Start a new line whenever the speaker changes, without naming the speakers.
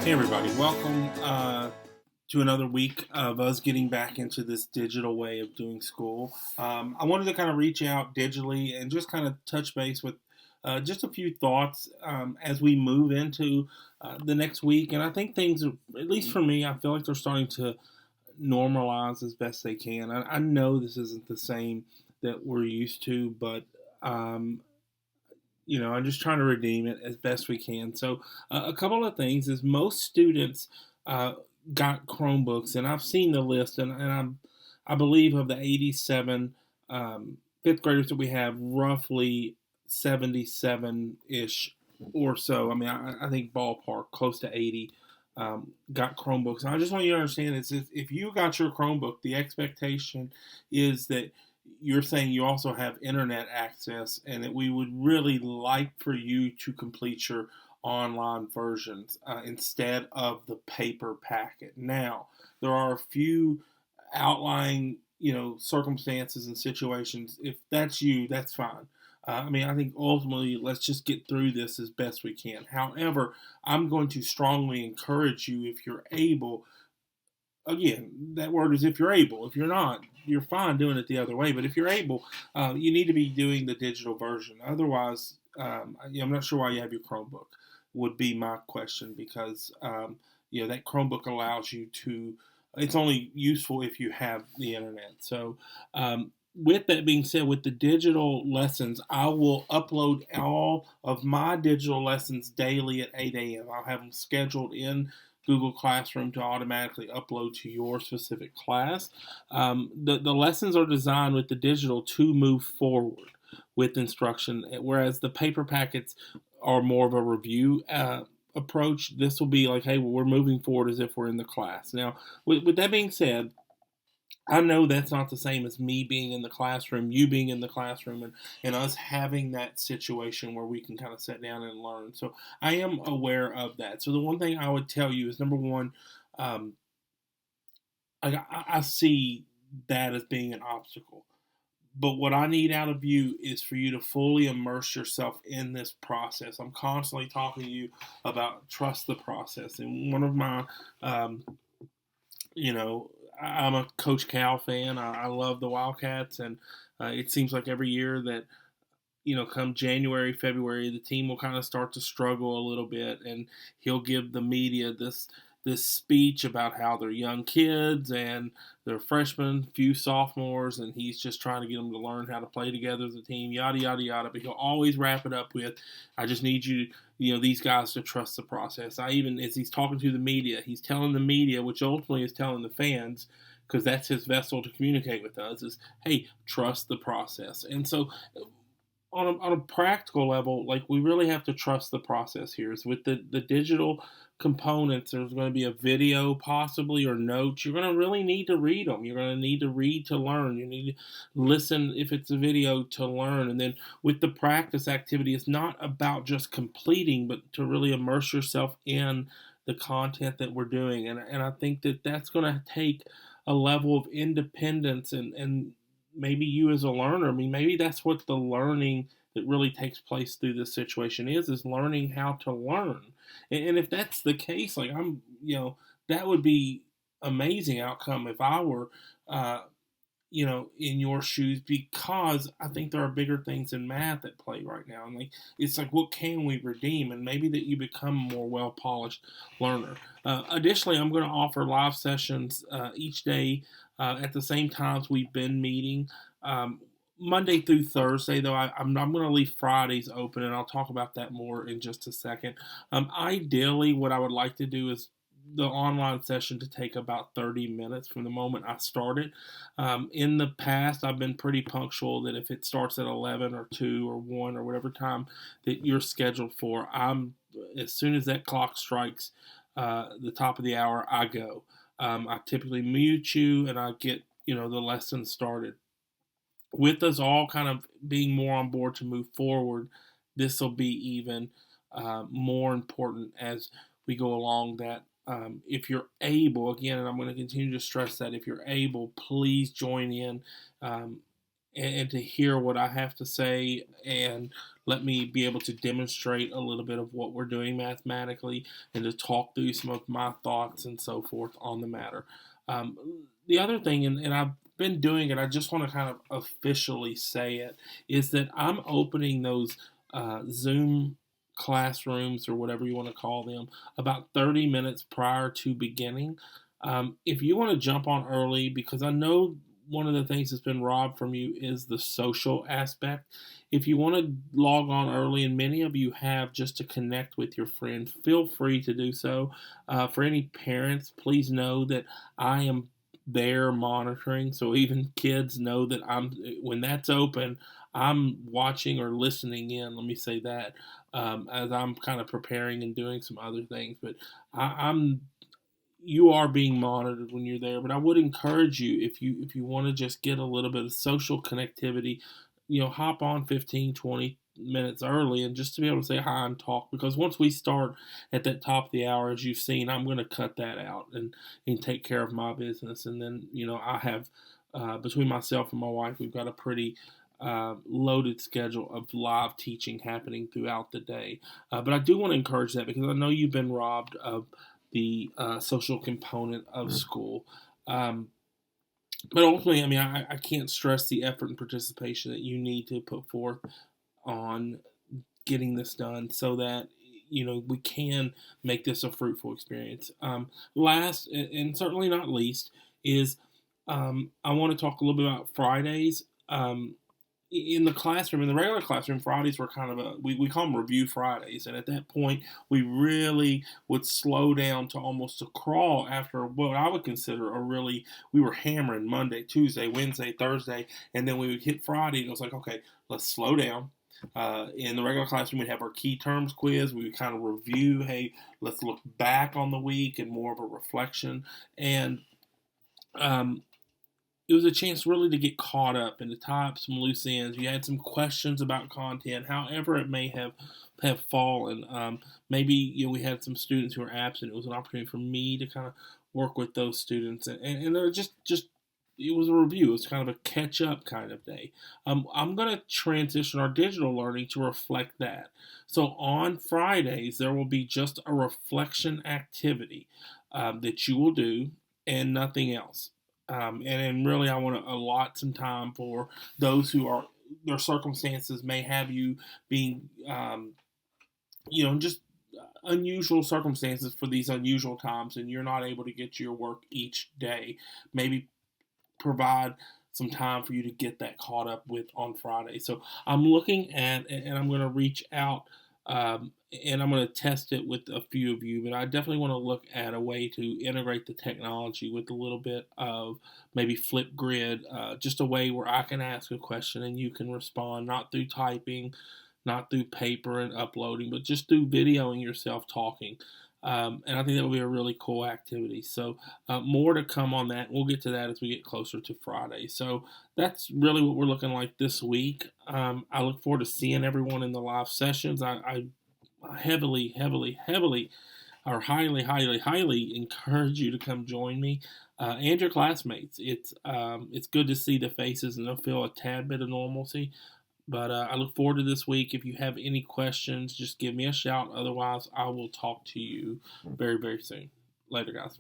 Hey everybody, welcome to another week of us getting back into this digital way of doing school. I wanted to kind of reach out digitally and just kind of touch base with just a few thoughts as we move into the next week. And I think things, at least for me, I feel like they're starting to normalize as best they can. I know this isn't the same that we're used to, but um, I'm just trying to redeem it as best we can. So, a couple of things is most students uh, got Chromebooks, and I've seen the list, I believe of the 87 fifth graders that we have, roughly 77 ish or so. I mean, I think ballpark close to 80 got Chromebooks. And I just want you to understand is if you got your Chromebook, the expectation is that you're saying you also have internet access and that we would really like for you to complete your online versions instead of the paper packet. Now, there are a few outlying, circumstances and situations. If that's you, that's fine. I think ultimately, let's just get through this as best we can. However, I'm going to strongly encourage you, if you're able, again, that word is if you're able. If you're not, you're fine doing it the other way. But if you're able, you need to be doing the digital version. Otherwise, I'm not sure why you have your Chromebook. Would be my question because that Chromebook allows you to. It's only useful if you have the internet. So. With that being said, with the digital lessons, I will upload all of my digital lessons daily at 8 a.m. I'll have them scheduled in Google Classroom to automatically upload to your specific class. The lessons are designed with the digital to move forward with instruction, whereas the paper packets are more of a review approach. This will be like, hey, well, we're moving forward as if we're in the class. Now, with that being said, I know that's not the same as me being in the classroom, you being in the classroom, and us having that situation where we can kind of sit down and learn. So I am aware of that. So the one thing I would tell you is number one, um, I see that as being an obstacle. But what I need out of you is for you to fully immerse yourself in this process. I'm constantly talking to you about trust the process. And one of my um, you know, I'm a Coach Cal fan. I love the Wildcats, and it seems like every year that come January, February, the team will kind of start to struggle a little bit, and he'll give the media this speech about how they're young kids and they're freshmen, few sophomores, and he's just trying to get them to learn how to play together as a team, yada yada yada. But he'll always wrap it up with, "I just need you, these guys to trust the process." I even as he's talking to the media, he's telling the media, which ultimately is telling the fans, because that's his vessel to communicate with us, is, "Hey, trust the process." And so on a practical level, like we really have to trust the process here. Is with the digital components, there's going to be a video possibly or notes. You're going to really need to read them. You're going to need to read to learn. You need to listen if it's a video to learn. And then with the practice activity, it's not about just completing, but to really immerse yourself in the content that we're doing. And I think that that's going to take a level of independence and maybe you as a learner. I mean, maybe that's what the learning that really takes place through this situation is learning how to learn. And if that's the case, like that would be amazing outcome if I were, uh, in your shoes, because I think there are bigger things in math at play right now. And like, it's like, what can we redeem? And maybe that you become a more well polished learner. Additionally, I'm going to offer live sessions each day at the same times we've been meeting. Monday through Thursday, though, I'm going to leave Fridays open, and I'll talk about that more in just a second. Ideally, what I would like to do is the online session to take about 30 minutes from the moment I started. In the past, I've been pretty punctual that if it starts at 11 or 2 or 1 or whatever time that you're scheduled for, as soon as that clock strikes the top of the hour, I go. I typically mute you and I get the lesson started. With us all kind of being more on board to move forward, this will be even more important as we go along. That if you're able, again, and I'm going to continue to stress that if you're able, please join in. Um, and to hear what I have to say and let me be able to demonstrate a little bit of what we're doing mathematically and to talk through some of my thoughts and so forth on the matter. Um, the other thing, and I've been doing it, I just want to kind of officially say it, is that I'm opening those Zoom classrooms or whatever you want to call them about 30 minutes prior to beginning. If you want to jump on early, because I know one of the things that's been robbed from you is the social aspect. If you want to log on early, and many of you have just to connect with your friends, feel free to do so. For any parents, please know that I am there monitoring, so even kids know that when that's open, I'm watching or listening in. Let me say that as I'm kind of preparing and doing some other things, but I'm you are being monitored when you're there. But I would encourage you, if you want to just get a little bit of social connectivity, hop on 15, 20 minutes early and just to be able to say hi and talk, because once we start at that top of the hour, as you've seen, I'm going to cut that out and take care of my business. And then I have between myself and my wife, we've got a pretty loaded schedule of live teaching happening throughout the day. But I do want to encourage that, because I know you've been robbed of the social component of school. Um, but ultimately, I mean, I can't stress the effort and participation that you need to put forth on getting this done so that we can make this a fruitful experience. Last and certainly not least is I want to talk a little bit about Fridays. In the classroom, in the regular classroom, Fridays were kind of we call them review Fridays. And at that point, we really would slow down to almost a crawl after what I would consider we were hammering Monday, Tuesday, Wednesday, Thursday, and then we would hit Friday, and it was like, okay, let's slow down. In the regular classroom, we'd have our key terms quiz. We would kind of review, hey, let's look back on the week and more of a reflection. And um, it was a chance really to get caught up and to tie up some loose ends. You had some questions about content, however it may have fallen. Maybe we had some students who were absent. It was an opportunity for me to kind of work with those students, and they're just it was a review. It was kind of a catch up kind of day. I'm going to transition our digital learning to reflect that. So on Fridays there will be just a reflection activity that you will do and nothing else. And really, I want to allot some time for those who are their circumstances may have you being, just unusual circumstances for these unusual times, and you're not able to get your work each day. Maybe provide some time for you to get that caught up with on Friday. So I'm looking at, and I'm going to reach out, and I'm going to test it with a few of you, but I definitely want to look at a way to integrate the technology with a little bit of maybe Flipgrid, just a way where I can ask a question and you can respond, not through typing, not through paper and uploading, but just through videoing yourself talking. And I think that would be a really cool activity. So more to come on that. We'll get to that as we get closer to Friday. So that's really what we're looking like this week. I look forward to seeing everyone in the live sessions. I heavily, heavily, heavily, or highly, highly, highly encourage you to come join me and your classmates. It's good to see the faces and they'll feel a tad bit of normalcy. But I look forward to this week. If you have any questions, just give me a shout. Otherwise, I will talk to you very, very soon. Later, guys.